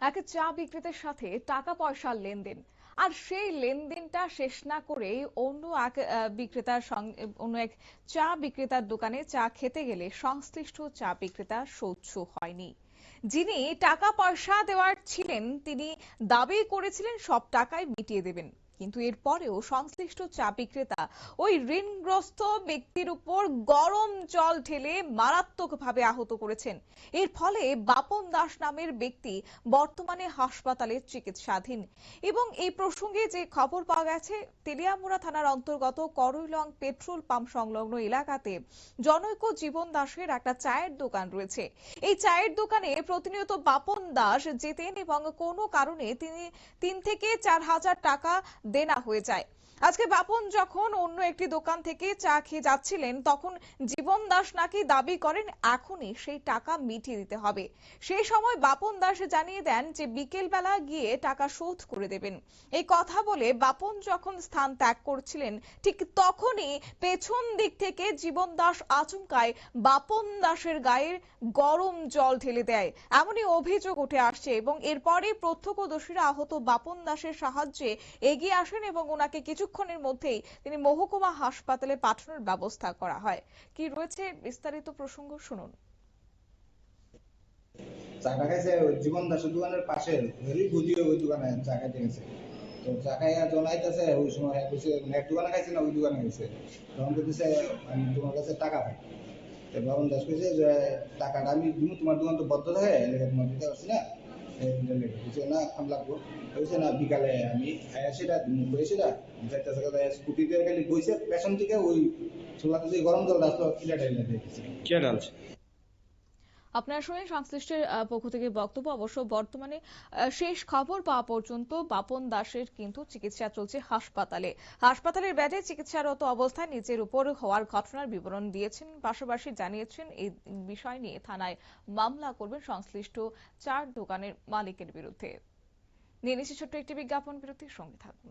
এক চা বিক্রেতার সাথে টাকা পয়সার লেনদেন, আর সেই লেনদেনটা শেষ না করে অন্য এক বিক্রেতার সঙ্গে অন্য এক চা বিক্রেতার দোকানে চা খেতে গেলে সংশ্লিষ্ট চা বিক্রেতা সহ্য হয়নি। যিনি টাকা পয়সা দেওয়ার ছিলেন তিনি দাবি করেছিলেন সব টাকাই মিটিয়ে দেবেন, কিন্তু এরপরেও সংশ্লিষ্ট চা বিক্রেতা ওই ঋণগ্রস্ত ব্যক্তির উপর গরম জল ঢেলে মারাত্মকভাবে আহত করেছেন। এর ফলে বাপন দাস নামের ব্যক্তি বর্তমানে হাসপাতালে চিকিৎসাধীন। এবং এই প্রসঙ্গে যে খবর পাওয়া গেছে, তেলিয়ামুড়া থানার অন্তর্গত করইলং পেট্রোল পাম্প সংলগ্ন এলাকাতে জনৈক জীবন দাসের একটা চায়ের দোকান রয়েছে। এই চায়ের দোকানে প্রতিনিয়ত বাপন দাস যেতেন এবং কোনো কারণে তিনি 3 থেকে 4 হাজার টাকা দেনা হয়ে যায়। আজকে বাপন যখন অন্য একটি দোকান থেকে চা খেয়ে যাচ্ছিলেন, তখন জীবন দাস নাকি দাবি করেন এখনই সেই টাকা মিটিয়ে দিতে হবে। সেই সময় বাপন দাস জানিয়ে দেন যে বিকেল বেলা গিয়ে টাকা শোধ করে দেবেন। এই কথা বলে বাপন যখন স্থান ত্যাগ করছিলেন, ঠিক তখনই পেছন দিক থেকে জীবন দাস আচমকায় বাপন দাসের গায়ে গরম জল ঢেলে দেয়, এমনই অভিযোগ উঠে আসছে। এবং এরপরে প্রত্যক্ষদর্শীরা আহত বাপন দাসের সাহায্যে এগিয়ে আসেন এবং ওনাকে কিছুক্ষণের মধ্যেই তিনি মহকুমা হাসপাতালে পাঠানোর ব্যবস্থা করা হয়। কি রয়েছে বিস্তারিত প্রসঙ্গ শুনুন। চা খাইছে জীবন দাসের দোকানের পাশে বুঝিয়ে ওই দোকানে চা খাইতে গেছে। তো চা খাইয়া যখন আইতেছে ওই সময় বলছে এক দোকানে খাইছে না ওই দোকানে গেছে, তখন বলতেছে আমি তোমার কাছে টাকা পাই। তো বাবন দাস কইছে যে টাকাটা আমি দিব, তোমার দোকান তো বদ্ধ থাকে এলাকা তোমার দিতে পারছি না, বলছে না খাম লাগবো। বলছে না বিকালে আমি সেটা সেটা যাইতেছে স্কুটিতে খালি বইছে পেছন থেকে ওই চুলাতে যে গরম জল আসলো কিলা ডাইলা দিয়েছে। কে ডালছে? আপনার সঙ্গে সংশ্লিষ্টের পক্ষ থেকে বক্তব্য। অবশ্য বর্তমানে শেষ খবর পাওয়া পর্যন্ত বাপন দাসের কিন্তু চিকিৎসা চলছে হাসপাতালে। হাসপাতালের বেডে চিকিৎসারত অবস্থায় নিজের উপর হওয়ার ঘটনার বিবরণ দিয়েছেন, পাশাপাশি জানিয়েছেন এই বিষয় নিয়ে থানায় মামলা করবেন সংশ্লিষ্ট চার দোকানের মালিকের বিরুদ্ধে। নিয়ে নিচ্ছে ছোট্ট একটি বিজ্ঞাপন বিরতির সঙ্গে থাকুন।